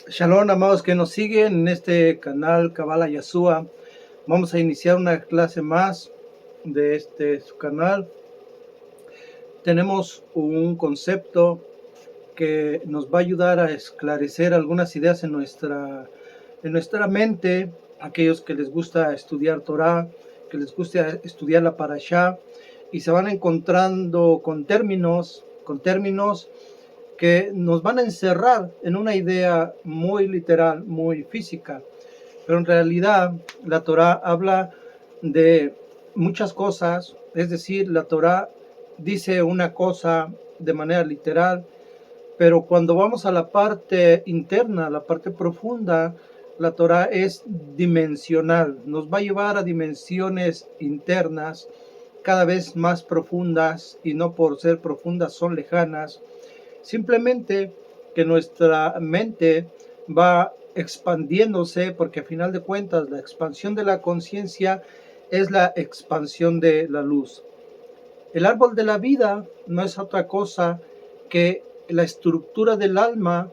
Shalom, amados que nos siguen en este canal Kabbalah Yeshua. Vamos a iniciar una clase más de su canal. Tenemos un concepto que nos va a ayudar a esclarecer algunas ideas en nuestra mente. Aquellos que les gusta estudiar Torah, que les gusta estudiar la Parashá, y se van encontrando con términos que nos van a encerrar en una idea muy literal, muy física. Pero en realidad la Torah habla de muchas cosas, es decir, la Torah dice una cosa de manera literal, pero cuando vamos a la parte interna, la parte profunda, la Torah es dimensional, nos va a llevar a dimensiones internas cada vez más profundas, y no por ser profundas son lejanas, simplemente que nuestra mente va expandiéndose, porque a final de cuentas la expansión de la conciencia es la expansión de la luz. El árbol de la vida no es otra cosa que la estructura del alma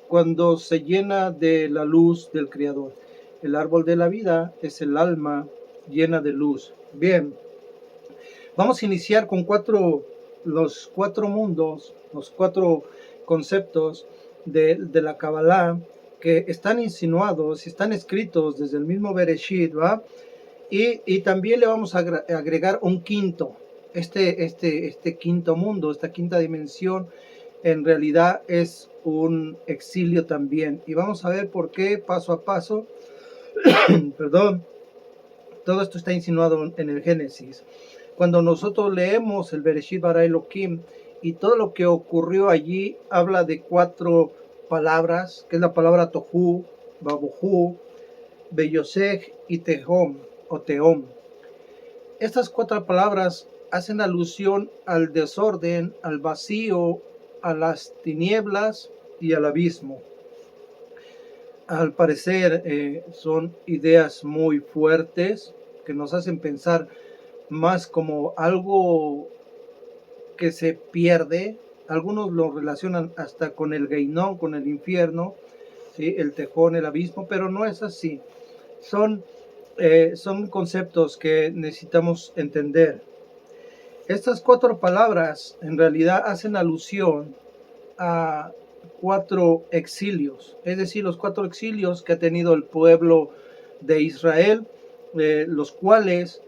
cuando se llena de la luz del Creador. El árbol de la vida es el alma llena de luz. Bien, vamos a iniciar con los cuatro mundos, los cuatro conceptos de la Kabbalah que están insinuados y están escritos desde el mismo Bereshit, ¿va? Y también le vamos a agregar un quinto. Este quinto mundo, esta quinta dimensión, en realidad es un exilio también. Y vamos a ver por qué, paso a paso. Perdón. Todo esto está insinuado en el Génesis. Cuando nosotros leemos el Bereshit bara Elohim y todo lo que ocurrió allí, habla de cuatro palabras, que es la palabra Tohu, Babohu, Beyosej y Tehom o Teom. Estas cuatro palabras hacen alusión al desorden, al vacío, a las tinieblas y al abismo. Al parecer son ideas muy fuertes que nos hacen pensar más como algo que se pierde. Algunos lo relacionan hasta con el Geinón, con el infierno, ¿sí? El Tejón, el abismo, pero no es así. Son conceptos que necesitamos entender. Estas cuatro palabras en realidad hacen alusión a cuatro exilios, es decir, los cuatro exilios que ha tenido el pueblo de Israel, los cuales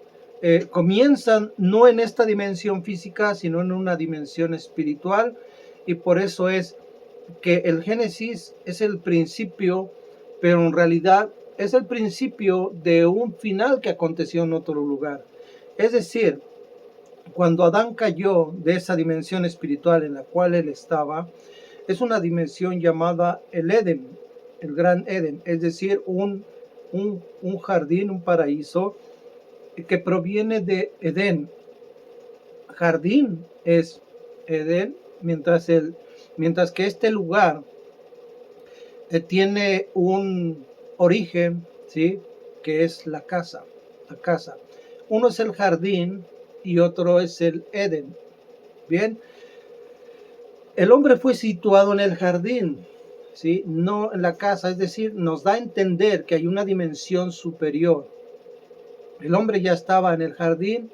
comienzan no en esta dimensión física, sino en una dimensión espiritual, y por eso es que el Génesis es el principio, pero en realidad es el principio de un final que aconteció en otro lugar. Es decir, cuando Adán cayó de esa dimensión espiritual en la cual él estaba, es una dimensión llamada el Edén, el gran Edén, es decir, un jardín, un paraíso que proviene de Edén. Jardín es Edén, mientras que este lugar tiene un origen, ¿sí? Que es la casa. Uno es el jardín y otro es el Edén. Bien, el hombre fue situado en el jardín, ¿sí? No en la casa, es decir, nos da a entender que hay una dimensión superior. El hombre ya estaba en el jardín,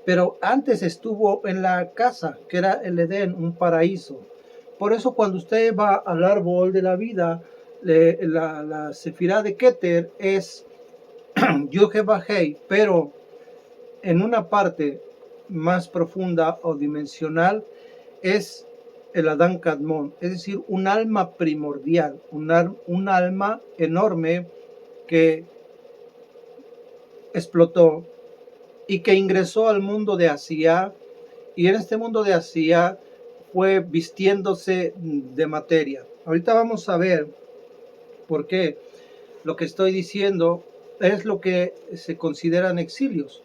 pero antes estuvo en la casa, que era el Edén, un paraíso. Por eso cuando usted va al árbol de la vida, la sefirá de Keter es Yud-Heh-Vah-Hei, pero en una parte más profunda o dimensional es el Adán Kadmón, es decir, un alma primordial, un alma enorme que explotó y que ingresó al mundo de Asiyá, y en este mundo de Asiyá fue vistiéndose de materia. Ahorita vamos a ver por qué lo que estoy diciendo es lo que se consideran exilios,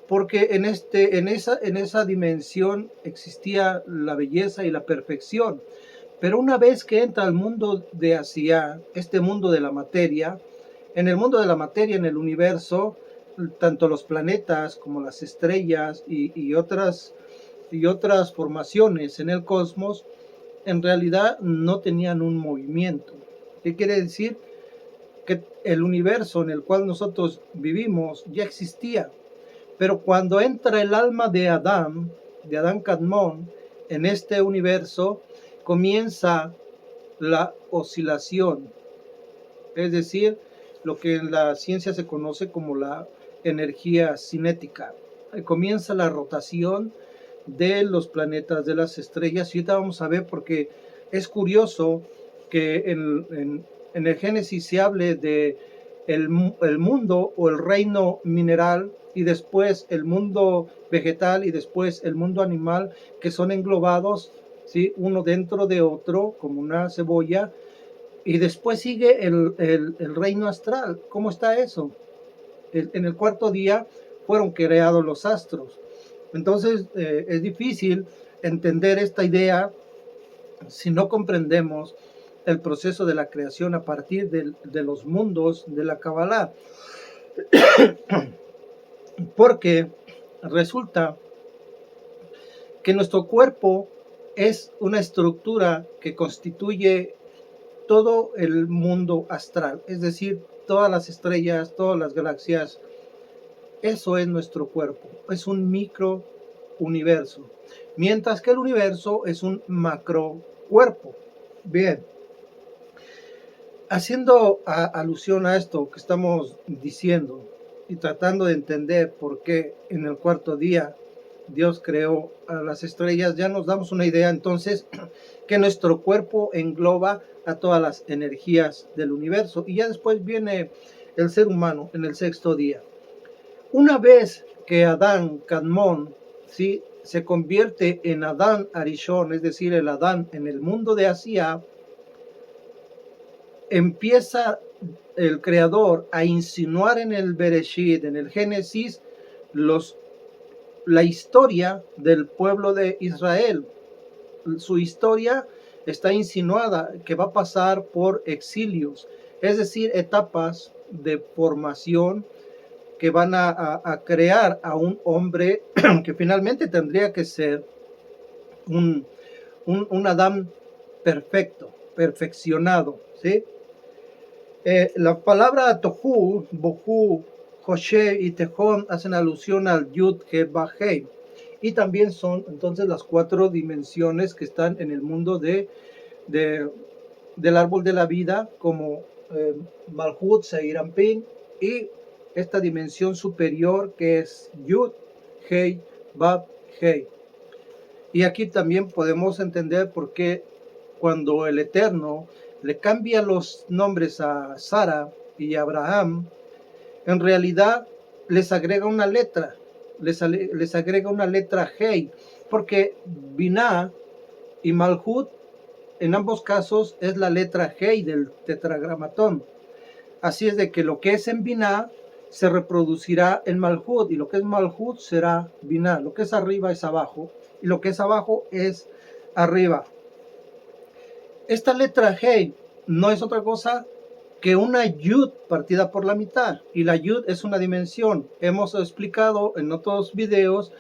porque en esa dimensión existía la belleza y la perfección, pero una vez que entra al mundo de Asiyá, este mundo de la materia, en el mundo de la materia, en el universo, tanto los planetas como las estrellas y otras formaciones en el cosmos, en realidad no tenían un movimiento. ¿Qué quiere decir? Que el universo en el cual nosotros vivimos ya existía, pero cuando entra el alma de Adán Kadmon, en este universo, comienza la oscilación, es decir, lo que en la ciencia se conoce como la energía cinética. Comienza la rotación de los planetas, de las estrellas, y ahorita vamos a ver porque es curioso que en el Génesis se hable de el mundo o el reino mineral y después el mundo vegetal y después el mundo animal, que son englobados, ¿sí?, uno dentro de otro como una cebolla, y después sigue el reino astral. ¿Cómo está eso? En el cuarto día fueron creados los astros. Entonces es difícil entender esta idea si no comprendemos el proceso de la creación a partir de los mundos de la Kabbalah. Porque resulta que nuestro cuerpo es una estructura que constituye todo el mundo astral, es decir, todas las estrellas, todas las galaxias. Eso es nuestro cuerpo, es un micro universo, mientras que el universo es un macro cuerpo. Bien, haciendo alusión a esto que estamos diciendo y tratando de entender por qué en el cuarto día Dios creó a las estrellas, ya nos damos una idea entonces que nuestro cuerpo engloba a todas las energías del universo, y ya después viene el ser humano en el sexto día. Una vez que Adán Kadmon, ¿sí?, se convierte en Adán Arishon, es decir, el Adán en el mundo de Asia, empieza el Creador a insinuar en el Bereshit, en el Génesis, la historia del pueblo de Israel. Su historia está insinuada que va a pasar por exilios, es decir, etapas de formación que van a crear a un hombre que finalmente tendría que ser un Adán perfecto, perfeccionado, ¿sí? La palabra Tohu, Bohu, Joshe y Tejón hacen alusión al Yud, He, Ba, He, y también son entonces las cuatro dimensiones que están en el mundo del árbol de la vida, como Malhut, Seir, Anpin, y esta dimensión superior que es Yud, He, Bab, He. Y aquí también podemos entender por qué cuando el Eterno le cambia los nombres a Sara y a Abraham, en realidad les agrega una letra, les agrega una letra Hei, porque Binah y Malhut en ambos casos es la letra Hei del tetragramatón. Así es de que lo que es en Binah se reproducirá en Malhut, y lo que es Malhut será Binah. Lo que es arriba es abajo, y lo que es abajo es arriba. Esta letra Hei no es otra cosa que una Yud partida por la mitad, y la Yud es una dimensión. Hemos explicado en otros videos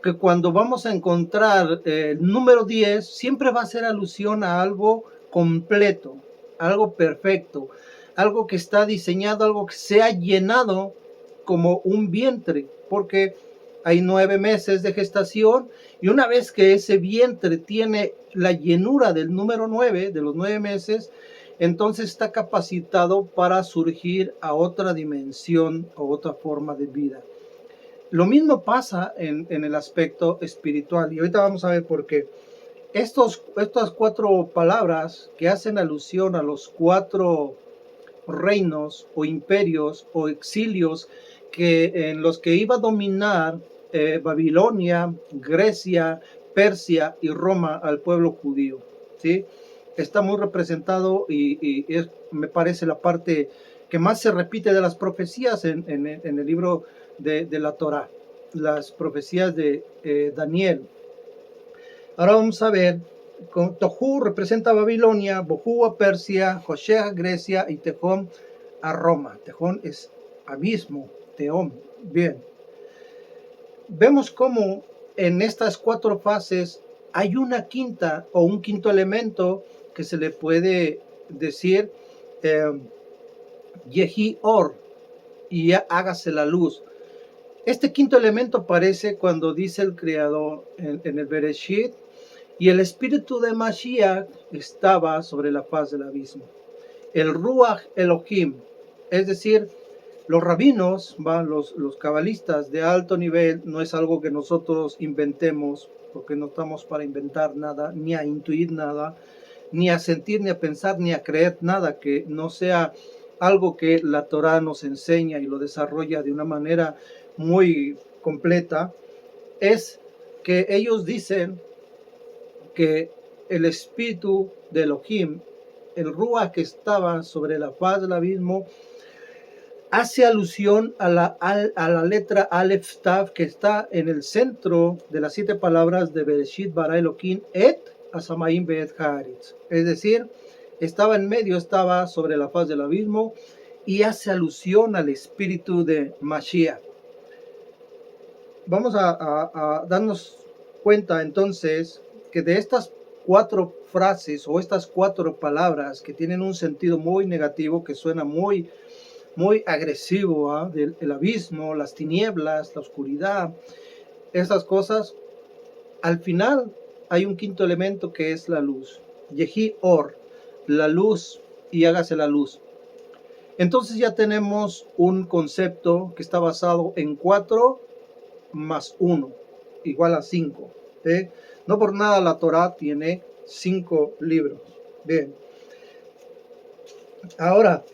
que cuando vamos a encontrar el número 10, siempre va a hacer alusión a algo completo, algo perfecto, algo que está diseñado, algo que se ha llenado como un vientre, porque hay 9 meses de gestación, y una vez que ese vientre tiene la llenura del número 9, de los 9 meses, entonces está capacitado para surgir a otra dimensión o otra forma de vida. Lo mismo pasa en el aspecto espiritual, y ahorita vamos a ver por qué. Estas 4 palabras que hacen alusión a los 4 reinos o imperios o exilios en los que iba a dominar Babilonia, Grecia, Persia y Roma al pueblo judío, ¿sí? Está muy representado y me parece la parte que más se repite de las profecías en el libro de la Torá, las profecías de Daniel. Ahora vamos a ver, Tohu representa a Babilonia, Bohu a Persia, José a Grecia y Tejón a Roma. Tejón es abismo, Teón. Bien. Vemos cómo en estas 4 fases hay una quinta o un quinto elemento que se le puede decir Yehi Or, y hágase la luz. Este quinto elemento aparece cuando dice el Creador en el Bereshit, y el espíritu de Mashiach estaba sobre la faz del abismo. El Ruach Elohim, es decir, los rabinos, los cabalistas de alto nivel, no es algo que nosotros inventemos, porque no estamos para inventar nada, ni a intuir nada, ni a sentir, ni a pensar, ni a creer nada que no sea algo que la Torah nos enseña y lo desarrolla de una manera muy completa. Es que ellos dicen que el espíritu de Elohim, el Ruach que estaba sobre la faz del abismo, hace alusión a la letra Aleph Tav que está en el centro de las 7 palabras de Bereshit bara Elohim et Asamaim be'et haaretz. Es decir, estaba en medio, estaba sobre la faz del abismo, y hace alusión al espíritu de Mashiach. Vamos a darnos cuenta entonces que de estas 4 frases o estas 4 palabras que tienen un sentido muy negativo, que suena muy agresivo, el abismo, las tinieblas, la oscuridad, esas cosas, al final hay un quinto elemento que es la luz. Yehi Or, la luz, y hágase la luz. Entonces ya tenemos un concepto que está basado en 4 más 1, igual a 5. No por nada la Torah tiene 5 libros. Bien. Ahora,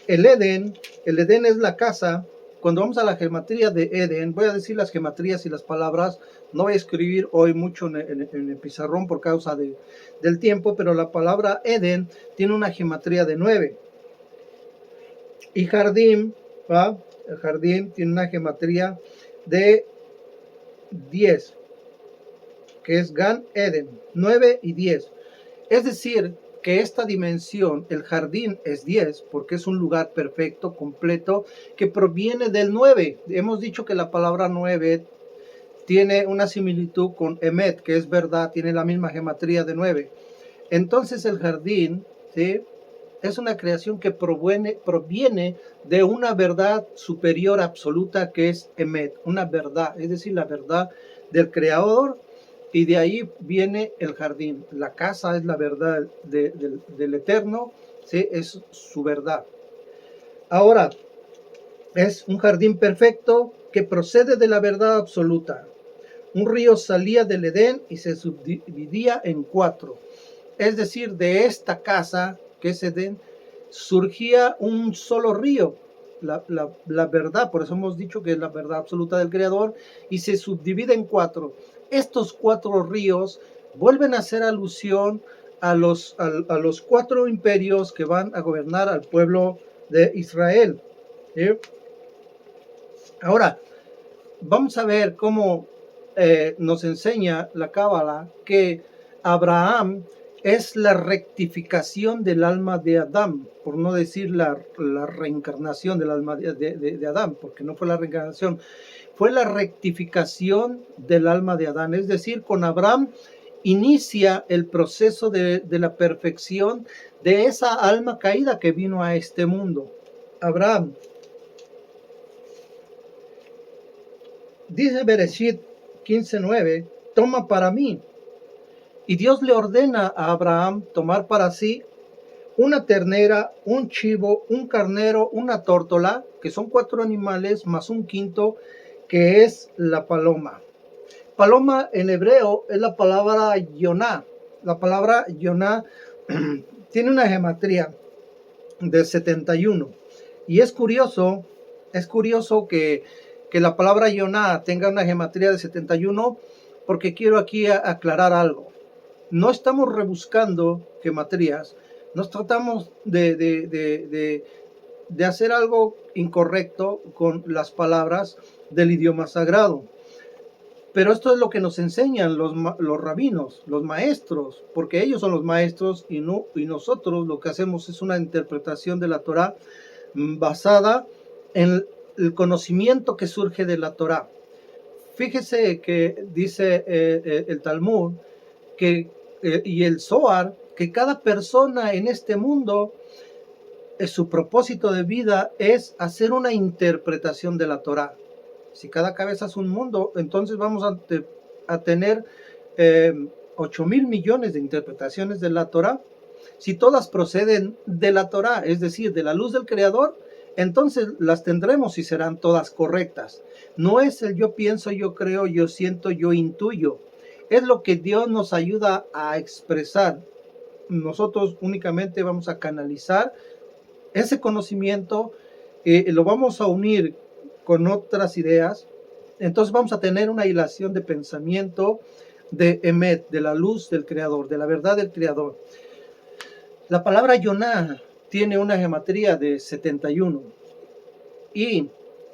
el Edén es la casa. Cuando vamos a la gematría de Edén, voy a decir las gematrías y las palabras. No voy a escribir hoy mucho en el pizarrón por causa del tiempo, pero la palabra Edén tiene una gematría de 9. Y jardín, el jardín tiene una gematría de 10, que es Gan Eden, 9 y 10. Es decir, que esta dimensión, el jardín, es 10, porque es un lugar perfecto, completo, que proviene del 9. Hemos dicho que la palabra 9 tiene una similitud con Emet, que es verdad, tiene la misma gematría de 9. Entonces el jardín, ¿sí?, es una creación que proviene de una verdad superior absoluta, que es Emet, una verdad, es decir, la verdad del Creador, y de ahí viene el jardín. La casa es la verdad del Eterno, ¿sí?, es su verdad. Ahora, es un jardín perfecto que procede de la verdad absoluta. Un río salía del Edén y se subdividía en 4. Es decir, de esta casa, que es Edén, surgía un solo río, la verdad. Por eso hemos dicho que es la verdad absoluta del Creador, y se subdivide en 4. Estos 4 ríos vuelven a hacer alusión a los 4 imperios que van a gobernar al pueblo de Israel. ¿Sí? Ahora, vamos a ver cómo nos enseña la Cábala que Abraham es la rectificación del alma de Adán, por no decir la reencarnación del alma de Adán, porque no fue la reencarnación, fue la rectificación del alma de Adán. Es decir, con Abraham inicia el proceso de la perfección de esa alma caída que vino a este mundo. Abraham, dice Bereshit 15:9, toma para mí. Y Dios le ordena a Abraham tomar para sí una ternera, un chivo, un carnero, una tórtola, que son 4 animales, más un quinto, que es la paloma. Paloma en hebreo es la palabra Yoná. La palabra Yoná tiene una gematría de 71. Y es curioso que la palabra Yoná tenga una gematría de 71, porque quiero aquí aclarar algo. No estamos rebuscando gematrías, nos tratamos de hacer algo incorrecto con las palabras del idioma sagrado. Pero esto es lo que nos enseñan los rabinos, los maestros, porque ellos son los maestros y nosotros lo que hacemos es una interpretación de la Torah basada en el conocimiento que surge de la Torah. Fíjese que dice el Talmud y el Zohar, que cada persona en este mundo su propósito de vida es hacer una interpretación de la Torá. Si cada cabeza es un mundo, entonces vamos a tener 8,000 millones de interpretaciones de la Torá. Si todas proceden de la Torá, es decir, de la luz del Creador, entonces las tendremos y serán todas correctas. No es el yo pienso, yo creo, yo siento, yo intuyo. Es lo que Dios nos ayuda a expresar. Nosotros únicamente vamos a canalizar ese conocimiento, lo vamos a unir con otras ideas. Entonces vamos a tener una hilación de pensamiento de Emet, de la luz del Creador, de la verdad del Creador. La palabra Yoná tiene una gematría de 71 y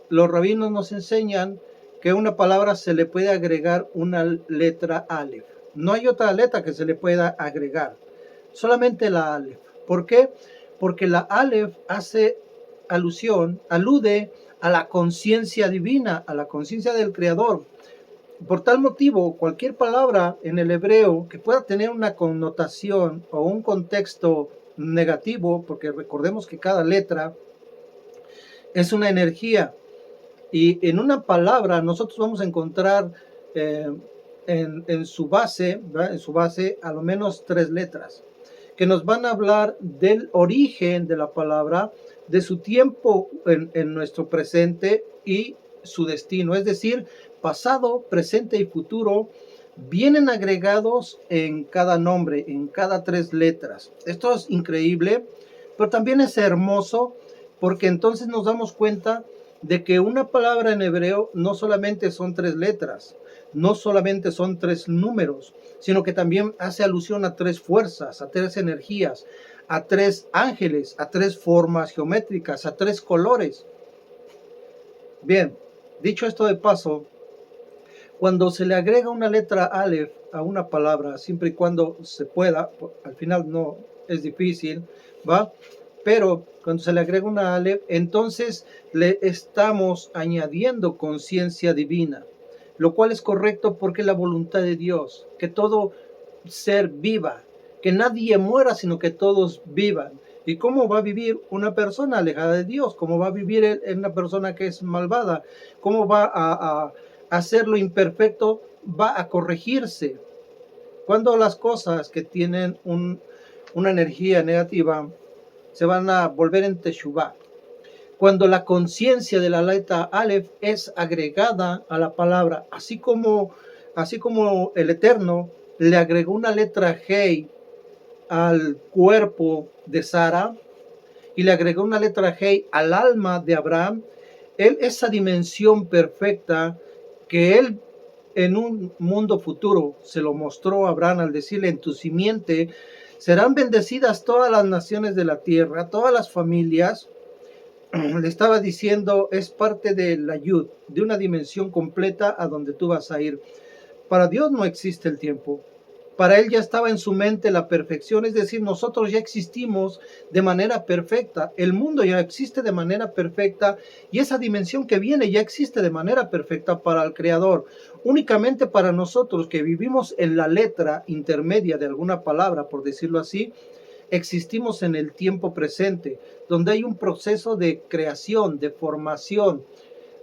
los rabinos nos enseñan que a una palabra se le puede agregar una letra Aleph. No hay otra letra que se le pueda agregar, solamente la Aleph. ¿Por qué? Porque la Aleph alude a la conciencia divina, a la conciencia del Creador. Por tal motivo, cualquier palabra en el hebreo que pueda tener una connotación o un contexto negativo, porque recordemos que cada letra es una energía, y en una palabra nosotros vamos a encontrar en su base, ¿verdad? En su base a lo menos 3 letras, que nos van a hablar del origen de la palabra, de su tiempo en nuestro presente y su destino, es decir, pasado, presente y futuro, vienen agregados en cada nombre, en cada 3 letras. Esto es increíble, pero también es hermoso, porque entonces nos damos cuenta de que una palabra en hebreo no solamente son 3 letras, no solamente son 3 números, sino que también hace alusión a 3 fuerzas, a 3 energías, a 3 ángeles, a 3 formas geométricas, a 3 colores. Bien, dicho esto de paso, cuando se le agrega una letra Aleph a una palabra, siempre y cuando se pueda, al final no es difícil, ¿va? Pero cuando se le agrega una Aleph, entonces le estamos añadiendo conciencia divina, lo cual es correcto porque es la voluntad de Dios, que todo ser viva, que nadie muera, sino que todos vivan. ¿Y cómo va a vivir una persona alejada de Dios? ¿Cómo va a vivir una persona que es malvada? ¿Cómo va a hacer lo imperfecto? Va a corregirse. Cuando las cosas que tienen una energía negativa se van a volver en Teshuvah. Cuando la conciencia de la letra Aleph es agregada a la palabra, así como el Eterno le agregó una letra Hei al cuerpo de Sara y le agregó una letra Hei al alma de Abraham, esa dimensión perfecta que él en un mundo futuro se lo mostró a Abraham al decirle: en tu simiente serán bendecidas todas las naciones de la tierra, todas las familias. Le estaba diciendo, es parte de la Yud, de una dimensión completa a donde tú vas a ir. Para Dios no existe el tiempo. Para Él ya estaba en su mente la perfección, es decir, nosotros ya existimos de manera perfecta, el mundo ya existe de manera perfecta y esa dimensión que viene ya existe de manera perfecta para el Creador. Únicamente para nosotros que vivimos en la letra intermedia de alguna palabra, por decirlo así, existimos en el tiempo presente, donde hay un proceso de creación, de formación.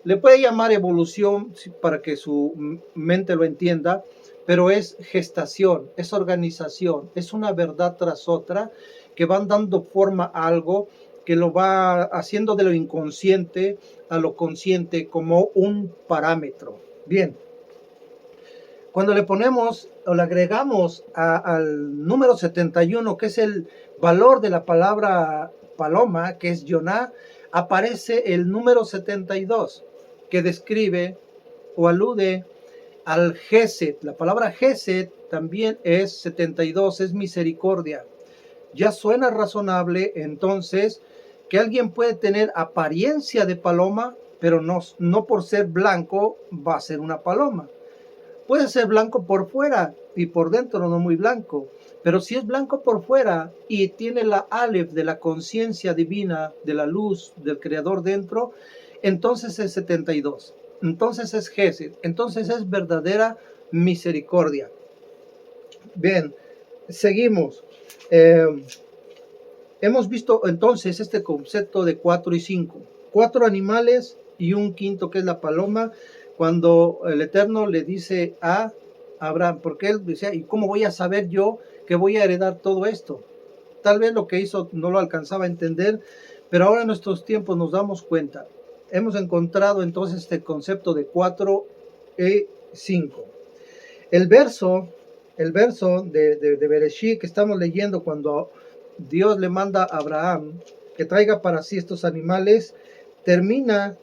Le puede llamar evolución para que su mente lo entienda, pero es gestación, es organización, es una verdad tras otra que van dando forma a algo que lo va haciendo de lo inconsciente a lo consciente como un parámetro. Bien, cuando le ponemos o le agregamos al número 71, que es el valor de la palabra paloma, que es Yoná, aparece el número 72, que describe o alude al Gesed. La palabra Gesed también es 72, es misericordia. Ya suena razonable entonces que alguien puede tener apariencia de paloma, pero no por ser blanco va a ser una paloma. Puede ser blanco por fuera y por dentro no muy blanco, pero si es blanco por fuera y tiene la Aleph de la conciencia divina, de la luz del Creador dentro, entonces es 72. Entonces es Gesed, entonces es verdadera misericordia. Bien, seguimos. Hemos visto entonces este concepto de 4 y 5. 4 animales y un quinto que es la paloma, cuando el Eterno le dice a Abraham, porque él decía, ¿y cómo voy a saber yo que voy a heredar todo esto? Tal vez lo que hizo no lo alcanzaba a entender, pero ahora en nuestros tiempos nos damos cuenta. Hemos encontrado entonces este concepto de 4 y 5. El verso de Bereshit que estamos leyendo cuando Dios le manda a Abraham que traiga para sí estos animales, termina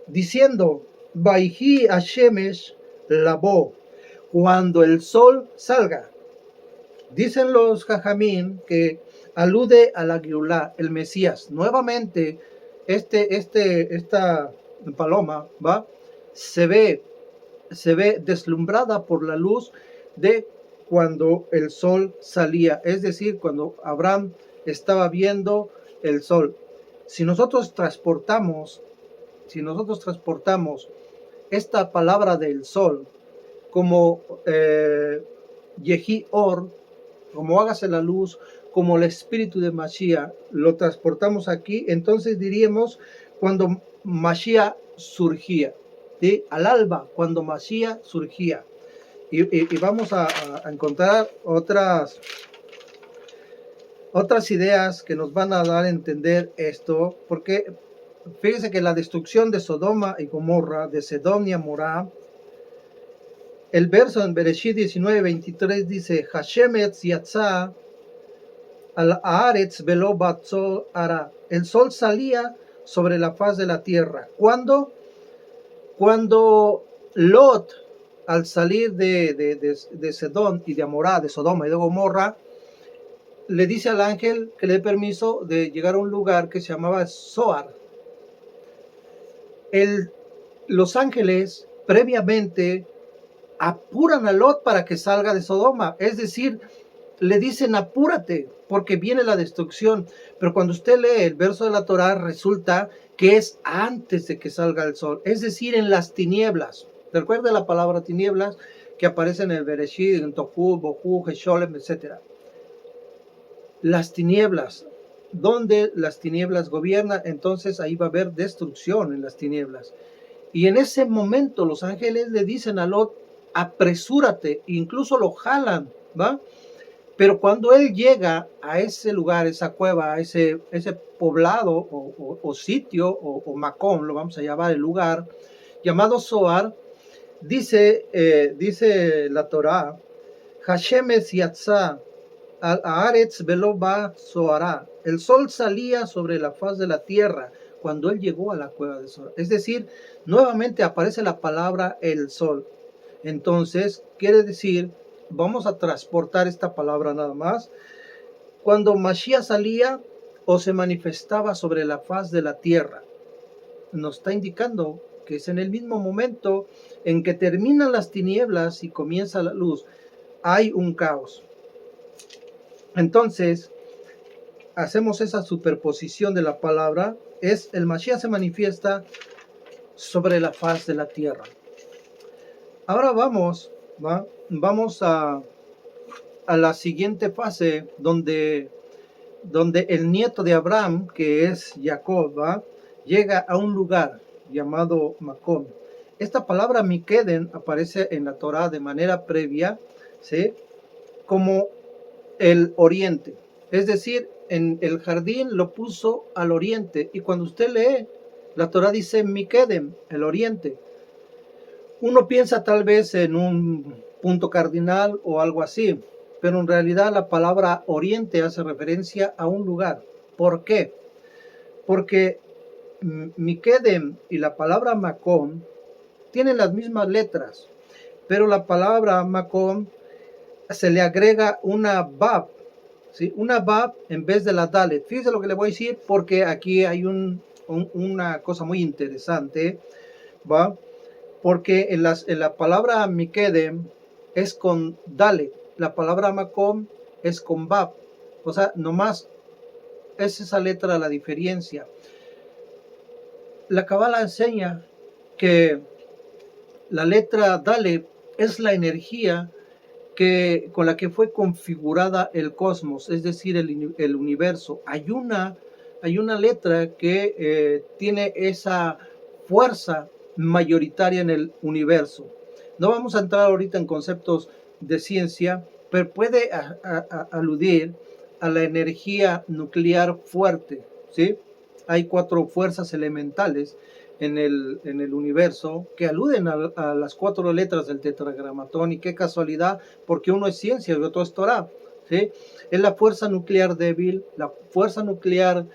diciendo, Vaihi Hashemesh Labo, cuando el sol salga. Dicen los Jajamín que alude a la Geulá, el Mesías. Nuevamente, esta paloma, ¿va? Se ve deslumbrada por la luz de cuando el sol salía, es decir, cuando Abraham estaba viendo el sol. Si nosotros transportamos esta palabra del sol como Yehi Or, como hágase la luz, como el espíritu de Mashiach, lo transportamos aquí, entonces diríamos cuando Mashiach surgía, ¿sí? Al alba, cuando Mashiach surgía. Y vamos a encontrar otras ideas que nos van a dar a entender esto, porque fíjense que la destrucción de Sodoma y Gomorra, de Sedom y Amorá, el verso en Bereshit 19:23 dice, Hashem etz yatza al haaretz velo batzor ara. El sol salía sobre la faz de la tierra. ¿Cuándo? Cuando Lot, al salir de Sedón y de Amorá, de Sodoma y de Gomorra, le dice al ángel que le dé permiso de llegar a un lugar que se llamaba Zoar. Los ángeles previamente apuran a Lot para que salga de Sodoma, es decir, le dicen apúrate porque viene la destrucción, pero cuando usted lee el verso de la Torá resulta que es antes de que salga el sol, es decir, en las tinieblas. Recuerda la palabra tinieblas que aparece en el Bereshit, en Tohu, Bohu, Gesholem, etc. Las tinieblas, donde las tinieblas gobiernan, entonces ahí va a haber destrucción en las tinieblas. Y en ese momento los ángeles le dicen a Lot, apresúrate, incluso lo jalan, ¿va? Pero cuando él llega a ese lugar, esa cueva, a ese poblado o sitio o macón, lo vamos a llamar el lugar, llamado Zoar, dice la Torá, Hashem es yatza al haaretz velo ba zoará. El sol salía sobre la faz de la tierra cuando él llegó a la cueva de Zoar. Es decir, nuevamente aparece la palabra el sol. Entonces, quiere decir, vamos a transportar esta palabra nada más. Cuando Mashiach salía o se manifestaba sobre la faz de la tierra, nos está indicando que es en el mismo momento en que terminan las tinieblas y comienza la luz. Hay un caos. Entonces, hacemos esa superposición de la palabra. El Mashiach se manifiesta sobre la faz de la tierra. Ahora vamos a la siguiente fase donde el nieto de Abraham, que es Jacob, llega a un lugar llamado Macón. Esta palabra Mikeden aparece en la Torá de manera previa, ¿sí? Como el oriente. Es decir, en el jardín lo puso al oriente. Y cuando usted lee, la Torá dice Mikeden, el oriente. Uno piensa tal vez en un punto cardinal o algo así, pero en realidad la palabra oriente hace referencia a un lugar. ¿Por qué? Porque Mikedem y la palabra Macón tienen las mismas letras, pero la palabra Macón se le agrega una Bab, ¿sí? Una Bab en vez de la Dalet. Fíjese lo que le voy a decir, porque aquí hay una cosa muy interesante, ¿va? Porque en la palabra Mikedem es con Dalet, la palabra Macón es con Bab. O sea, nomás es esa letra la diferencia. La Kabbalah enseña que la letra Dalet es la energía con la que fue configurada el cosmos, es decir, el universo. Hay una letra que tiene esa fuerza mayoritaria en el universo. No vamos a entrar ahorita en conceptos de ciencia, pero puede aludir a la energía nuclear fuerte, ¿sí? Hay 4 fuerzas elementales en el universo que aluden a las 4 letras del tetragramatón, y qué casualidad, porque uno es ciencia y otro es Torah, ¿sí? Es la fuerza nuclear débil, la fuerza nuclear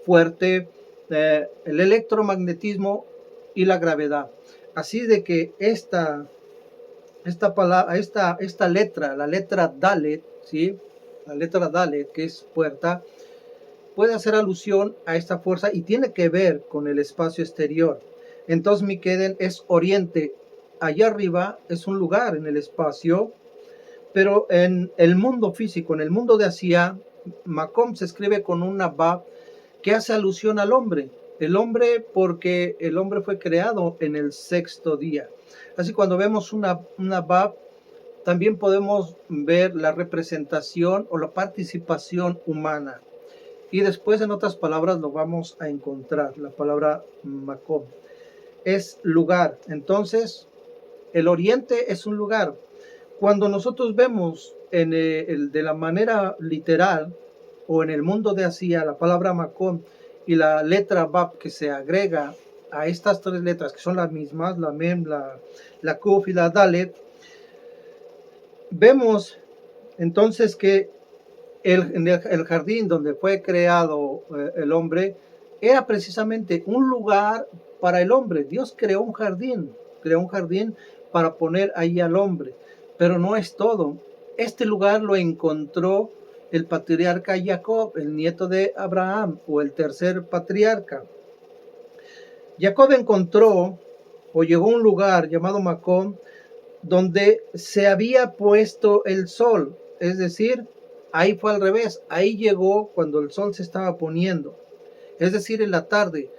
fuerte, el electromagnetismo y la gravedad. Así de que esta letra, la letra Dalet, ¿sí? La letra Dalet, que es puerta, puede hacer alusión a esta fuerza y tiene que ver con el espacio exterior. Entonces Miqueden es oriente. Allá arriba es un lugar en el espacio, pero en el mundo físico, en el mundo de Asia, Makom se escribe con una Bab que hace alusión al hombre. El hombre, porque el hombre fue creado en el 6º día. Así cuando vemos una Bab, también podemos ver la representación o la participación humana. Y después, en otras palabras, lo vamos a encontrar. La palabra Makom es lugar. Entonces, el oriente es un lugar. Cuando nosotros vemos de la manera literal, o en el mundo de Asia, la palabra Makom y la letra Bab que se agrega a estas 3 letras, que son las mismas, la Mem, la Kuf y la Dalet, vemos entonces que el jardín donde fue creado el hombre era precisamente un lugar para el hombre. Dios creó un jardín para poner ahí al hombre, pero no es todo. Este lugar lo encontró el patriarca Jacob, el nieto de Abraham, o el tercer patriarca. Jacob encontró o llegó a un lugar llamado Macón, donde se había puesto el sol, es decir, ahí fue al revés, ahí llegó cuando el sol se estaba poniendo, es decir, en la tarde,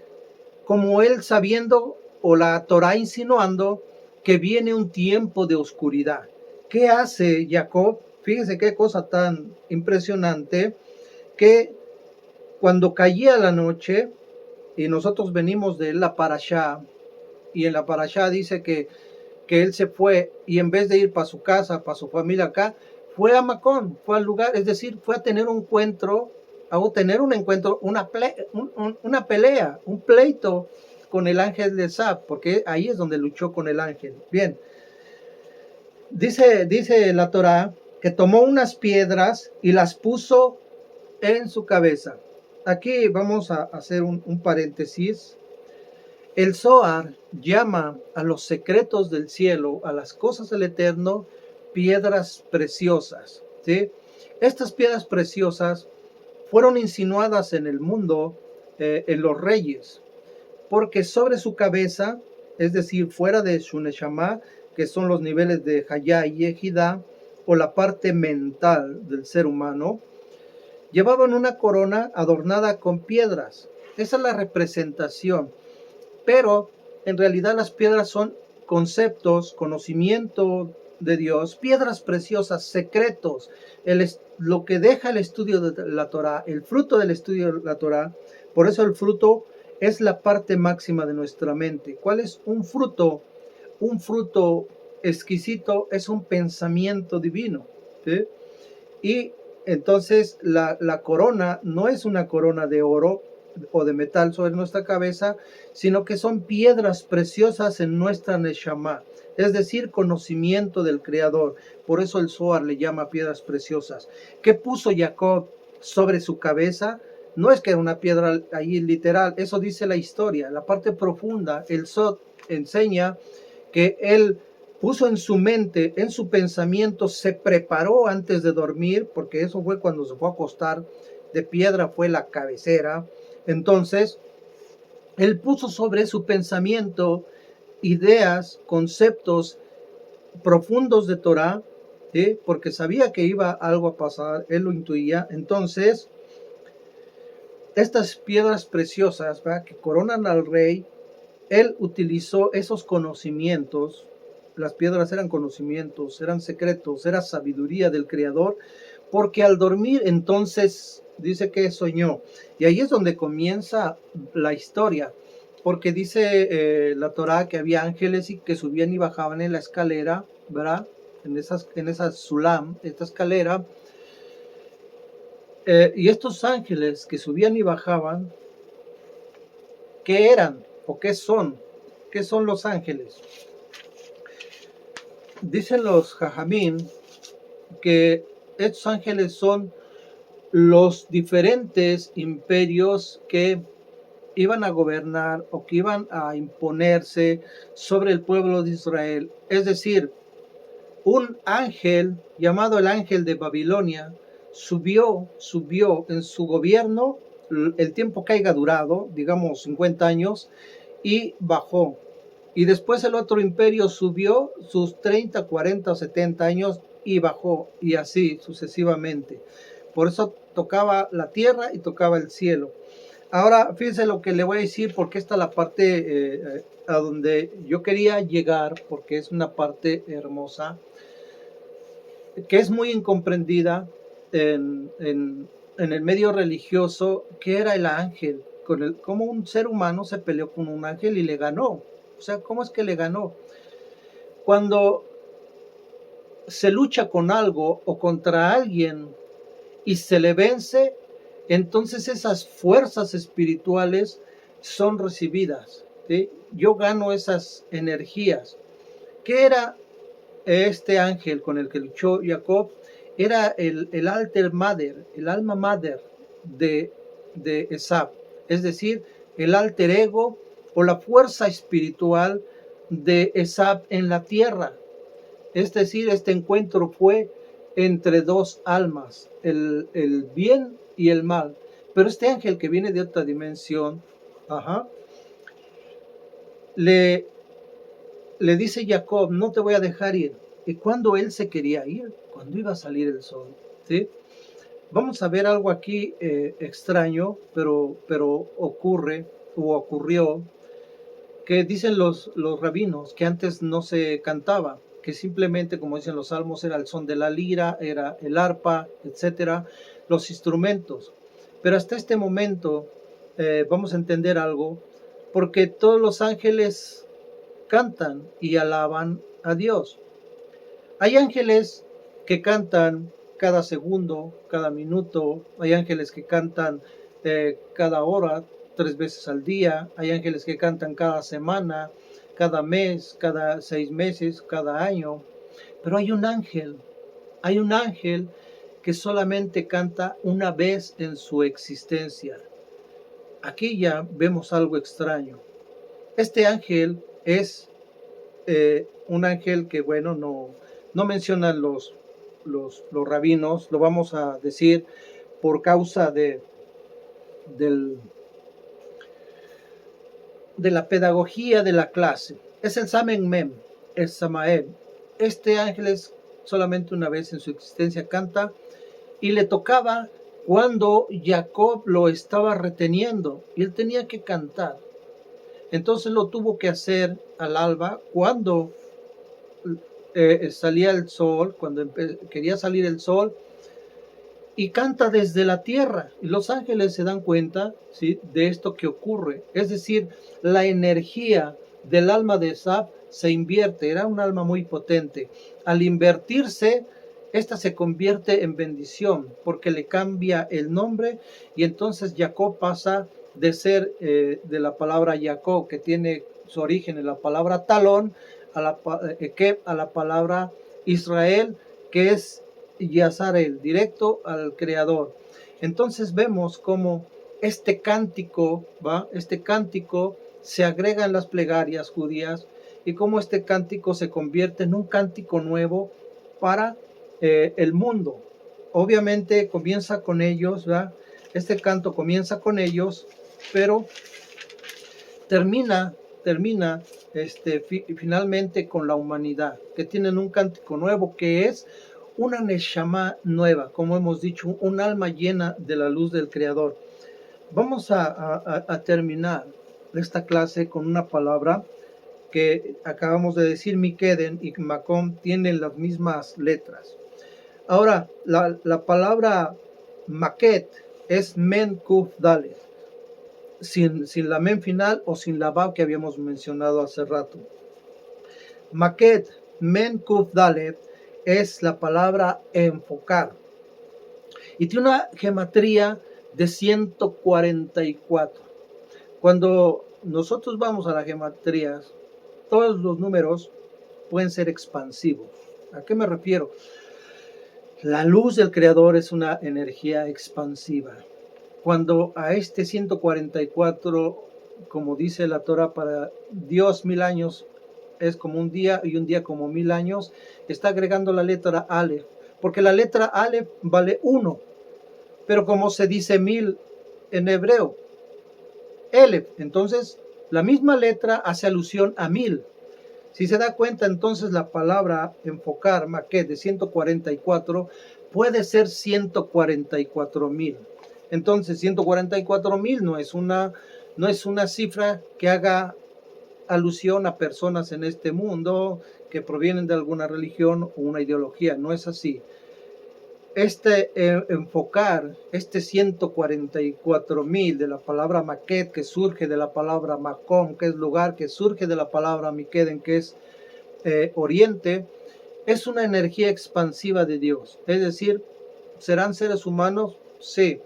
como él sabiendo, o la Torá insinuando, que viene un tiempo de oscuridad. ¿Qué hace Jacob? Fíjense qué cosa tan impresionante, que cuando caía la noche, y nosotros venimos de la Parashá, y en la Parashá dice que él se fue, y en vez de ir para su casa, para su familia acá, fue a Macón, fue al lugar, es decir, fue a tener un encuentro, una pelea, un pleito con el ángel de Sab, porque ahí es donde luchó con el ángel. Bien, dice la Torá que tomó unas piedras y las puso en su cabeza. Aquí vamos a hacer un paréntesis. El Zohar llama a los secretos del cielo, a las cosas del eterno, piedras preciosas, ¿sí? Estas piedras preciosas fueron insinuadas en el mundo, en los reyes, porque sobre su cabeza, es decir, fuera de su neshama, que son los niveles de Hayá y Ejidá, o la parte mental del ser humano, llevaban una corona adornada con piedras. Esa es la representación. Pero en realidad las piedras son conceptos, conocimiento de Dios, piedras preciosas, secretos, lo que deja el estudio de la Torá, el fruto del estudio de la Torá. Por eso el fruto es la parte máxima de nuestra mente. ¿Cuál es un fruto? Un fruto exquisito es un pensamiento divino, ¿sí? Y entonces la corona no es una corona de oro o de metal sobre nuestra cabeza, sino que son piedras preciosas en nuestra neshama, es decir, conocimiento del Creador. Por eso el Zohar le llama piedras preciosas. ¿Qué puso Jacob sobre su cabeza? No es que era una piedra ahí literal, eso dice la historia. La parte profunda, el Sod enseña que él puso en su mente, en su pensamiento, se preparó antes de dormir, porque eso fue cuando se fue a acostar, de piedra fue la cabecera. Entonces, él puso sobre su pensamiento ideas, conceptos profundos de Torah, ¿sí? Porque sabía que iba algo a pasar, él lo intuía. Entonces, estas piedras preciosas, ¿verdad?, que coronan al rey, él utilizó esos conocimientos las piedras eran conocimientos, eran secretos, era sabiduría del Creador, porque al dormir entonces dice que soñó. Y ahí es donde comienza la historia, porque dice la Torá que había ángeles y que subían y bajaban en la escalera, ¿verdad? En esas sulam, esta escalera. Y estos ángeles que subían y bajaban, ¿qué eran o qué son? ¿Qué son los ángeles? Dicen los jajamín que estos ángeles son los diferentes imperios que iban a gobernar o que iban a imponerse sobre el pueblo de Israel. Es decir, un ángel llamado el ángel de Babilonia subió en su gobierno el tiempo que haya durado, digamos 50 años, y bajó. Y después el otro imperio subió sus 30, 40 o 70 años y bajó, y así sucesivamente. Por eso tocaba la tierra y tocaba el cielo. Ahora, fíjense lo que le voy a decir, porque esta es la parte a donde yo quería llegar, porque es una parte hermosa, que es muy incomprendida en el medio religioso, que era el ángel, cómo un ser humano se peleó con un ángel y le ganó. O sea, ¿cómo es que le ganó? Cuando se lucha con algo o contra alguien y se le vence, entonces esas fuerzas espirituales son recibidas, ¿sí? Yo gano esas energías. ¿Qué era este ángel con el que luchó Jacob? Era el alter mater, el alma mater de Esab, es decir, el alter ego o la fuerza espiritual de Esab en la tierra. Es decir, este encuentro fue entre dos almas, el bien y el mal. Pero este ángel que viene de otra dimensión, le dice Jacob, no te voy a dejar ir. ¿Y cuando él se quería ir? Cuando iba a salir el sol, ¿sí? Vamos a ver algo aquí extraño, pero ocurrió, que dicen los rabinos, que antes no se cantaba, que simplemente, como dicen los salmos, era el son de la lira, era el arpa, etcétera, los instrumentos. Pero hasta este momento vamos a entender algo, porque todos los ángeles cantan y alaban a Dios. Hay ángeles que cantan cada segundo, cada minuto, hay ángeles que cantan cada hora, 3 veces al día, hay ángeles que cantan cada semana, cada mes, cada 6 meses, cada año, pero hay un ángel que solamente canta una vez en su existencia. Aquí ya vemos algo extraño. Este ángel es un ángel que, bueno, no mencionan los rabinos, lo vamos a decir por causa de la pedagogía de la clase. Es el Samen Mem, el Samael. Este ángel es solamente una vez en su existencia canta, y le tocaba cuando Jacob lo estaba reteniendo y él tenía que cantar. Entonces lo tuvo que hacer al alba, cuando salía el sol, cuando quería salir el sol, y canta desde la tierra. Y los ángeles se dan cuenta, ¿sí?, de esto que ocurre. Es decir, la energía del alma de Esab se invierte. Era un alma muy potente. Al invertirse, esta se convierte en bendición, porque le cambia el nombre, y entonces Jacob pasa de ser de la palabra Jacob, que tiene su origen en la palabra talón, a la palabra Israel, que es Yazarel, directo al Creador. Entonces vemos cómo este cántico se agrega en las plegarias judías, y cómo este cántico se convierte en un cántico nuevo para el mundo. Obviamente comienza con ellos, ¿verdad? Este canto comienza con ellos, pero termina finalmente con la humanidad, que tienen un cántico nuevo, que es una neshama nueva, como hemos dicho, un alma llena de la luz del Creador. Vamos a terminar esta clase con una palabra que acabamos de decir, Mikeden y Makom tienen las mismas letras. Ahora, la palabra Maquet es Men Kuf Dalet, sin la Men final o sin la Vav que habíamos mencionado hace rato. Maquet, Men Kuf Dalet, es la palabra enfocar. Y tiene una gematría de 144. Cuando nosotros vamos a las gematrías, todos los números pueden ser expansivos. ¿A qué me refiero? La luz del Creador es una energía expansiva. Cuando a este 144, como dice la Torah, para Dios 1000 años es como un día y un día como 1000 años, está agregando la letra Aleph, porque la letra Aleph vale 1, pero como se dice 1000 en hebreo, Elef, entonces la misma letra hace alusión a 1000. Si se da cuenta, entonces la palabra enfocar, maquet, de 144 puede ser 144,000. Entonces 144,000 no es una cifra que haga alusión a personas en este mundo que provienen de alguna religión o una ideología. No es así. Enfocar este 144,000 de la palabra maquet, que surge de la palabra makom, que es lugar, que surge de la palabra mikeden, que es oriente, es una energía expansiva de Dios. Es decir, ¿serán seres humanos? Sí,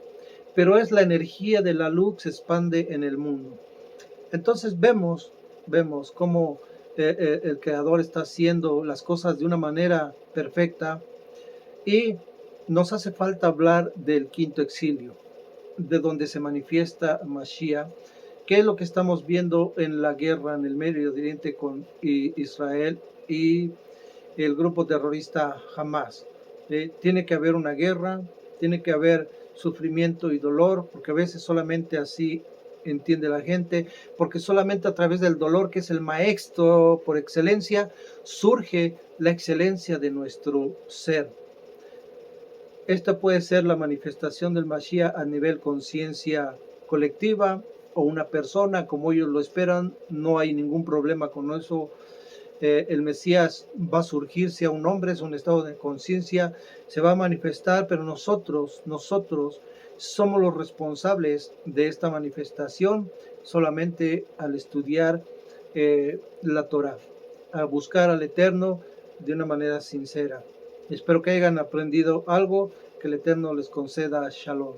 pero es la energía de la luz que se expande en el mundo. Entonces vemos cómo el Creador está haciendo las cosas de una manera perfecta, y nos hace falta hablar del quinto exilio, de donde se manifiesta Mashiach, que es lo que estamos viendo en la guerra en el Medio Oriente con Israel y el grupo terrorista Hamas. Tiene que haber una guerra, tiene que haber sufrimiento y dolor, porque a veces solamente así entiende la gente, porque solamente a través del dolor, que es el maestro por excelencia, surge la excelencia de nuestro ser. Esta puede ser la manifestación del Mashiach a nivel conciencia colectiva o una persona, como ellos lo esperan. No hay ningún problema con eso. El Mesías va a surgir, sea un hombre, es un estado de conciencia, se va a manifestar, pero nosotros somos los responsables de esta manifestación solamente al estudiar la Torah, a buscar al Eterno de una manera sincera. Espero que hayan aprendido algo, que el Eterno les conceda Shalom.